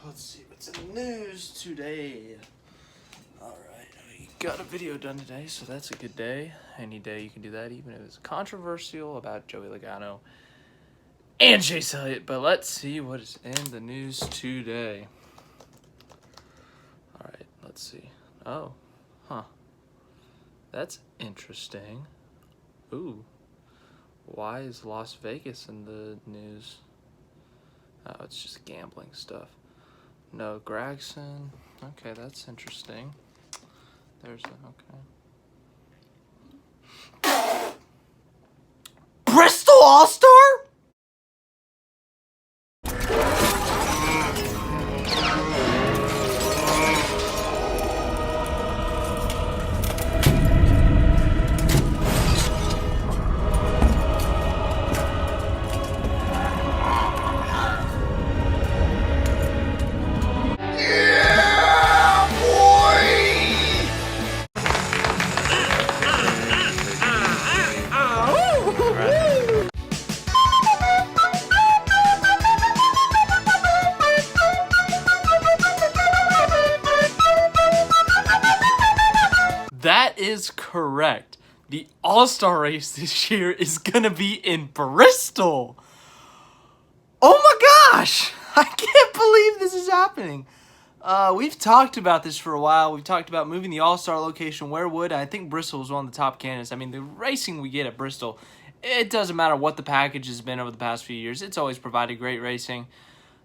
let's see what's in the news today. Alright, we got a video done today, so that's a good day. Any day you can do that, even if it's controversial about Joey Logano and Chase Elliott. But let's see what is in the news today. Alright, let's see. Oh, huh. That's interesting. Ooh. Why is Las Vegas in the news? Oh, it's just gambling stuff. No, Gregson. Okay, that's interesting. There's okay. Bristol All-Star? That is correct. The All-Star race this year is going to be in Bristol. Oh my gosh! I can't believe this is happening. We've talked about this for a while. We've talked about moving the All-Star location. Where would? I think Bristol was one of the top candidates. I mean, the racing we get at Bristol, it doesn't matter what the package has been over the past few years. It's always provided great racing.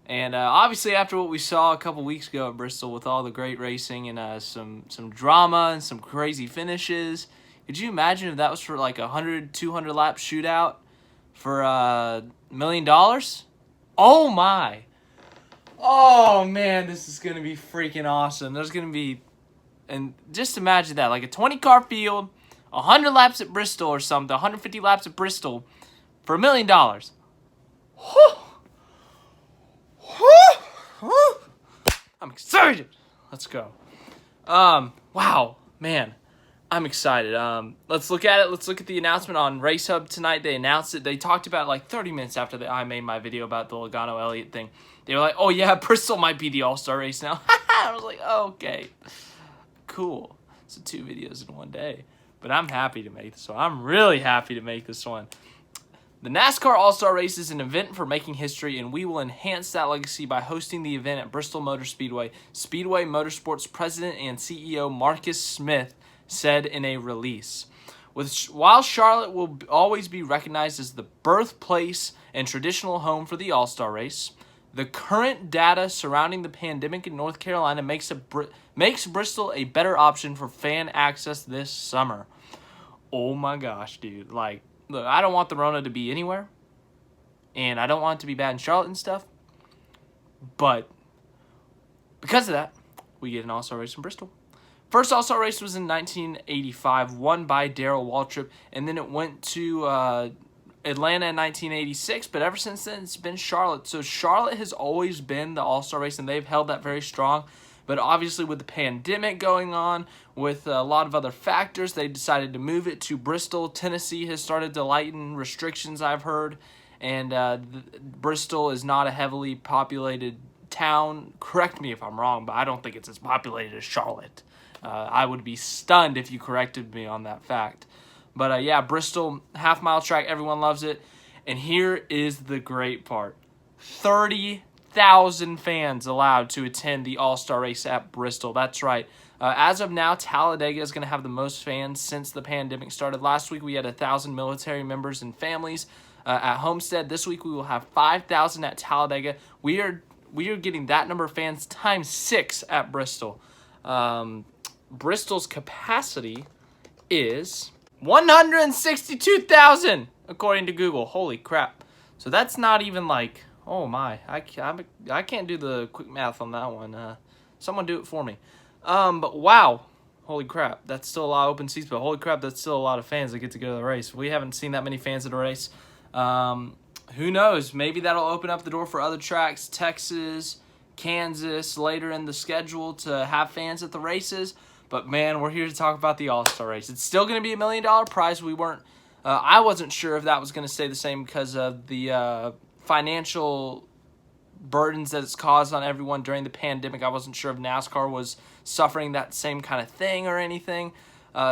And obviously, after what we saw a couple weeks ago at Bristol with all the great racing and some drama and some crazy finishes, could you imagine if that was for like a 100, 200 lap shootout for $1 million? Oh my! Oh man, this is gonna be freaking awesome. There's gonna be, and just imagine that, like a 20-car field, 100 laps at Bristol or something, 150 laps at Bristol for $1 million. Whew. I'm excited. Let's go. Wow, man, I'm excited. Let's look at it. Let's look at the announcement on Race Hub tonight. They announced it. They talked about it like 30 minutes after I made my video about the Logano Elliott thing. They were like, "Oh yeah, Bristol might be the All-Star race now." I was like, oh, "Okay, cool." So 2 videos in one day, but I'm happy to make this one. I'm really happy to make this one. The NASCAR All-Star Race is an event for making history, and we will enhance that legacy by hosting the event at Bristol Motor Speedway. Speedway Motorsports President and CEO Marcus Smith said in a release. While Charlotte will always be recognized as the birthplace and traditional home for the All-Star Race, the current data surrounding the pandemic in North Carolina makes Bristol a better option for fan access this summer. Oh my gosh, dude. Like, look, I don't want the Rona to be anywhere, and I don't want it to be bad in Charlotte and stuff, but because of that, we get an All-Star race in Bristol. First All-Star race was in 1985, won by Darrell Waltrip, and then it went to Atlanta in 1986, but ever since then, it's been Charlotte. So Charlotte has always been the All-Star race, and they've held that very strong. But obviously with the pandemic going on, with a lot of other factors, they decided to move it to Bristol. Tennessee has started to lighten restrictions, I've heard. And Bristol is not a heavily populated town. Correct me if I'm wrong, but I don't think it's as populated as Charlotte. I would be stunned if you corrected me on that fact. But yeah, Bristol, half-mile track, everyone loves it. And here is the great part. 30,000 fans allowed to attend the All-Star race at Bristol. That's right. As of now, Talladega is going to have the most fans since the pandemic started. Last week, we had 1,000 military members and families at Homestead. This week, we will have 5,000 at Talladega. We are getting that number of fans times 6 at Bristol. Bristol's capacity is 162,000, according to Google. Holy crap. So that's not even like... Oh my, I can't do the quick math on that one. Someone do it for me. But wow, holy crap, that's still a lot of open seats, but holy crap, that's still a lot of fans that get to go to the race. We haven't seen that many fans at a race. Who knows, maybe that'll open up the door for other tracks, Texas, Kansas, later in the schedule to have fans at the races. But man, we're here to talk about the All-Star race. It's still going to be $1 million prize. I wasn't sure if that was going to stay the same because of the financial burdens that it's caused on everyone during the pandemic. I wasn't sure if NASCAR was suffering that same kind of thing or anything.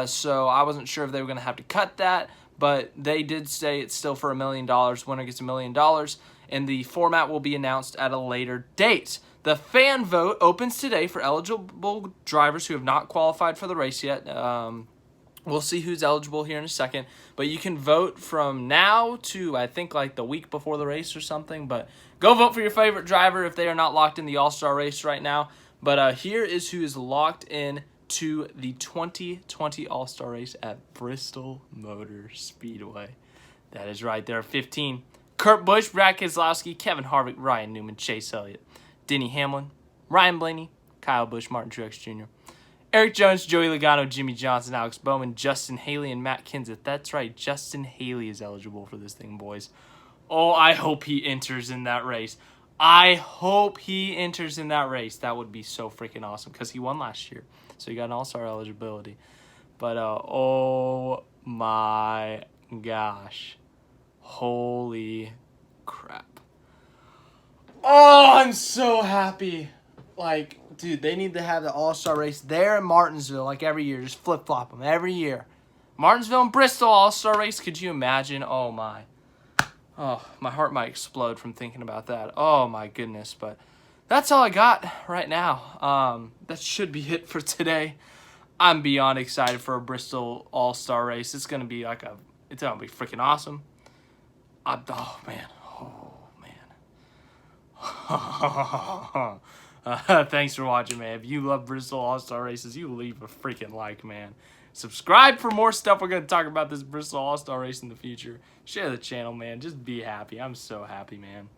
So I wasn't sure if they were going to have to cut that, but they did say it's still for $1 million. Winner gets $1 million, and the format will be announced at a later date. The fan vote opens today for eligible drivers who have not qualified for the race yet. We'll see who's eligible here in a second, but you can vote from now to, I think, like the week before the race or something, but go vote for your favorite driver if they are not locked in the All-Star race right now. But here is who is locked in to the 2020 All-Star race at Bristol Motor Speedway. That is right, there are 15. Kurt Busch, Brad Keselowski, Kevin Harvick, Ryan Newman, Chase Elliott, Denny Hamlin, Ryan Blaney, Kyle Busch, Martin Truex Jr., Eric Jones, Joey Logano, Jimmy Johnson, Alex Bowman, Justin Haley, and Matt Kenseth. That's right, Justin Haley is eligible for this thing, boys. Oh, I hope he enters in that race. I hope he enters in that race. That would be so freaking awesome because he won last year. So he got an all-star eligibility. But, oh my gosh. Holy crap. Oh, I'm so happy. Like, dude, they need to have the all-star race there in Martinsville like every year. Just flip-flop them every year. Martinsville and Bristol all-star race. Could you imagine? Oh, my. Oh, my heart might explode from thinking about that. Oh, my goodness. But that's all I got right now. That should be it for today. I'm beyond excited for a Bristol all-star race. It's going to be like it's going to be freaking awesome. Oh, man. Oh, man. Thanks for watching, man. If you love Bristol All-Star races, you leave a freaking like, man. Subscribe for more stuff. We're going to talk about this Bristol All-Star race in the future. Share the channel, man. Just be happy. I'm so happy, man.